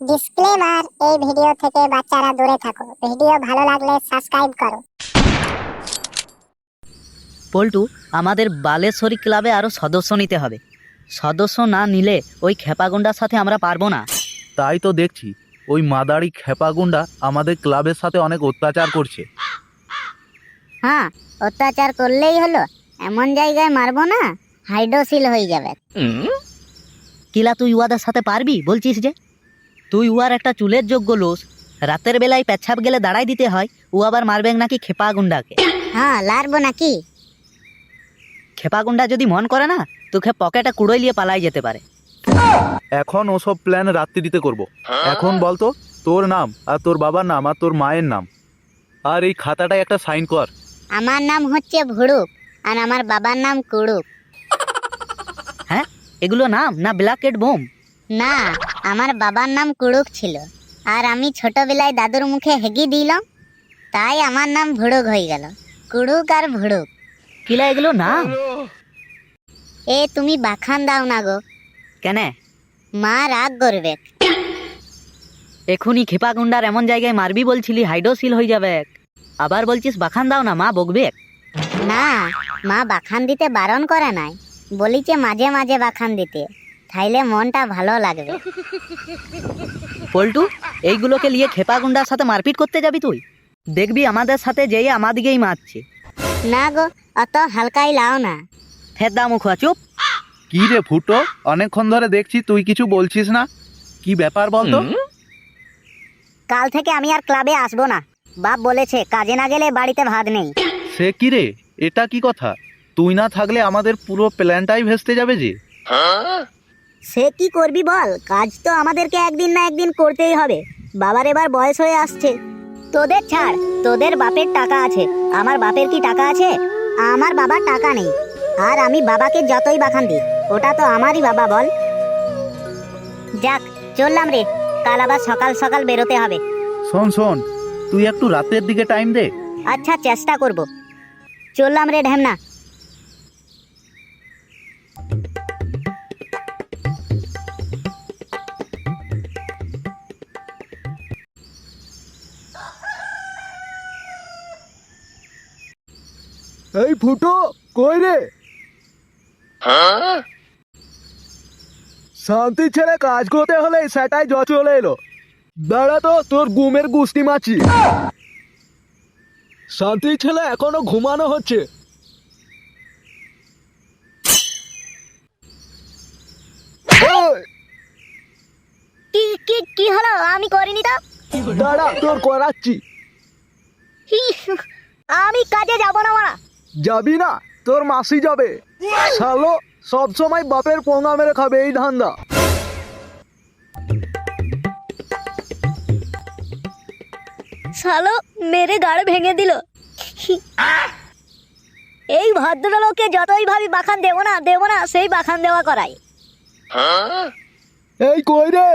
Disclaimer, এই video থেকে বাচ্চারা দূরে থাকো। ভিডিও ভালো লাগলে সাবস্ক্রাইব করো। পল্টু, আমাদের বালেশ্বরী ক্লাবে আরও সদস্য নিতে হবে। সদস্য না নিলে ওই খেপাগুন্ডার সাথে আমরা পারবো না। তাই তো দেখছি, ওই মাদারি খেপাগুন্ডা আমাদের ক্লাবের সাথে অনেক অত্যাচার করছে। হ্যাঁ, অত্যাচার করলেই হলো, এমন জায়গায় মারবো না হাইড্রোসিল হয়ে যাবে। কিলা, তুই উয়াদের সাথে পারবি বলছিস যে? তুই উয়ার একটা চুলের যোগ্য লোস। রাতের বেলায় পেচ্ছাপ গেলে দাঁড়াই দিতে হয়, ও আবার মারবেন নাকি খেপাগুন্ডাকে? হ্যাঁ, লারবো নাকি? খেপাগুন্ডা যদি মন করে না, তোকে পকেটে কুড়োই নিয়ে পালাই যেতে পারে। এখন ওসব প্ল্যান রাত্রিতে করব। এখন বলতো তোর নাম আর তোর বাবার নাম আর তোর মায়ের নাম, আর এই খাতাটায় একটা সাইন কর। আমার নাম হচ্ছে ভুড়ুক আর আমার বাবার নাম কুড়ুক। হ্যাঁ, এগুলো নাম না ব্ল্যাকেট বোম? না, আমার বাবার নাম কুড়ুক ছিল, আর আমি ছোটবেলায় দাদুর মুখে হেগি দিলাম, তাই আমার নাম ভুড়ুক হয়ে গেল। কুড়ুক আর ভুড়ুক। কিলা, এগুলো নাম? এ তুমি বাখান দাও না গো, কেনে? মা রাগ করবে। এখনই খেপাগুন্ডার এমন জায়গায় মারবি বলছিলি হাইড্রোসিল হয়ে যাবে, আবার বলছিস বাখান দাও না, মা বকবে। না, মা বাখান দিতে বারণ করে নাই, বলিছে মাঝে মাঝে বাখান দিতে, তাইলে মনটা ভালো লাগবে। পল্টু, এইগুলোকে নিয়ে খেপাগুন্ডার সাথে মারপিট করতে যাবি তুই? দেখবি আমাদের সাথে যেয়ে আমাদিকেই মারছে। না গো, অত হালকাই লাও না। ফের দাম মুখা, চুপ। কি রে ফুটো, অনেকক্ষণ ধরে দেখছি তুই কিছু বলছিস না, কি ব্যাপার বলতো? কাল থেকে আমি আর ক্লাবে আসবো না। বাপ বলেছে কাজে না গেলে বাড়িতে ভাত নেই। সে কি রে, এটা কি কথা? তুই না থাকলে আমাদের পুরো প্ল্যানটাই ভেস্তে যাবে যে। সে কি করবি বল, কাজ তো আমাদেরকে একদিন না একদিন করতেই হবে। বাবার এবার বয়স হয়ে আসছে। তোদের ছাড়, তোদের বাপের টাকা আছে, আমার বাপের কি টাকা আছে? আমার বাবার টাকা নেই, আর আমি বাবাকে যতই বাখান দিই, ওটা তো আমারই বাবা বল। যাক, চললাম রে, কাল আবার সকাল সকাল বেরোতে হবে। শোন শোন, তুই একটু রাতের দিকে টাইম দে। আচ্ছা, চেষ্টা করব। চললাম রে ঢ্যামনা। এই ফুটো, কই রে? শান্তি ছেড়ে কাজ করতে হলে সেটাই চলে এলো। দাঁড়া তো, তোর গুমের গুষ্টি মাছি। শান্তি ছেলে এখনো ঘুমানো হচ্ছে। কি কি কি হলো? আমি করিনি তো। দাঁড়া, তোর করাচ্ছি। আমি কাজে যাব না মারা। যাবি না? তোর মাসি যাবে। শালো, সব সময় বাপের পোঙা মেরে খাবে এই ধান্দা। শালো মেরে গাড় ভেঙে দিল। এই ভদ্রলোককে যতই ভাবি বাখান দেবো না সেই বাখান দেওয়া করাই। এই কই রে?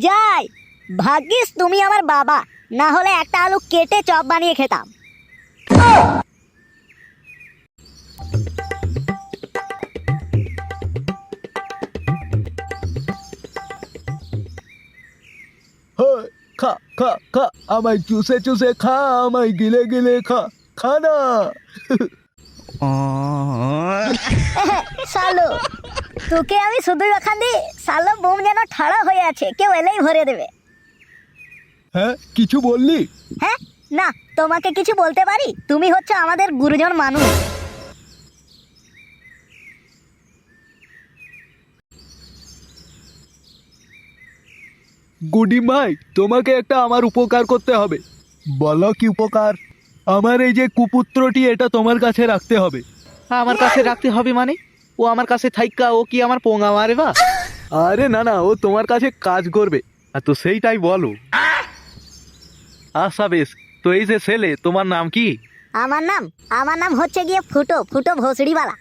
যাই, ভাগ্যিস তুমি আমার বাবা, না হলে একটা আলু কেটে চপ বানিয়ে খেতাম। খা খা খা, আমায় চুষে চুষে খা, আমায় গিলে গিলে খা, খা না। শালো, তোকে আমি শুধুই বাখান দি, শালো বোম যেন ঠাড়া হয়ে আছে, কেউ এলেই ভরে দেবে। হ্যাঁ, কিছু বললি? হ্যাঁ, না, তোমাকে কিছু বলতে পারি? তুমি হচ্ছে আমাদের গুরুজন মানুষ। গুডি ভাই, তোমাকে একটা আমার উপকার করতে হবে। বলো কি উপকার? আমার এই যে কুপুত্রটি, এটা তোমার কাছে রাখতে হবে। আমার কাছে রাখতে হবে মানে? ও আমার কাছে থাইকা ও কি আমার পোঙা মারে বা? আরে না না, ও তোমার কাছে কাজ করবে, আর তো সেইটাই বলো। আচ্ছা বেশ, তো এই যে ছেলে, তোমার নাম কি? আমার নাম হচ্ছে গিয়ে ফুটো, ফুটো ভোসড়িওয়ালা।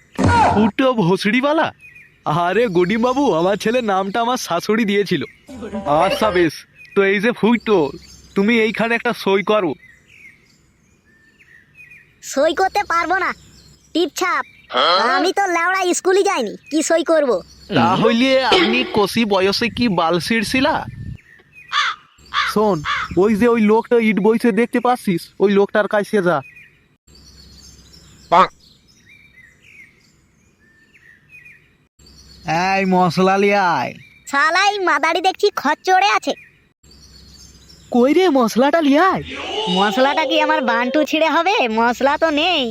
ফুটো ভোসড়িওয়ালা? আরে গডিম বাবু, আমার ছেলের নামটা আমার শাশুড়ি দিয়েছিল। আচ্ছা বেশ, তো এই যে ফুটো, তুমি এইখানে একটা সই করো। সই করতে পারবো না, টিপছাপ। আমি তো লেওড়া স্কুলই যাইনি, কি সই করব? তাহলে আপনি কষি বয়সে কি বাল ছিঁড়ছিলা? শোন, ওই যে ওই লোকটা ইট বইছে দেখতে পাচ্ছিস, ওই লোকটার কাছে যা। এই মশলা লিয়ায়। শালাই মাদারি দেখছি খচ্চড়ে আছে। কই রে মশলাটা লিয়ায়? মশলাটা কি আমার বান্টু ছিঁড়ে হবে? মশলা তো নেই।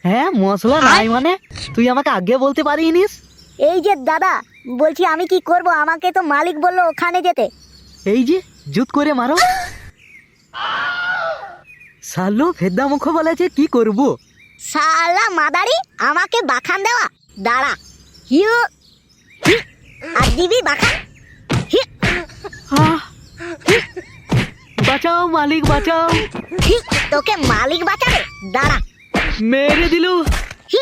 হ্যাঁ মশলা নাই মানে? তুই আমাকে আগে বলতে পারিনিস? এই যে দাদা, বলছি আমি কি করব? আমাকে তো মালিক বললো ওখানে যেতে। এই যে জুত করে মারো। সালো ফেদ্দা মুখ বলেছে, কি করব? শালা মাদারি আমাকে বাখান দেওয়া। দাঁড়া, হিউ হি, আর দিবি বাখান। হি, আহ! বাঁচাও মালিক বাঁচাও। হি, তোকে মালিক বাঁচাবে? দাঁড়া। মেরে দিলু। হি,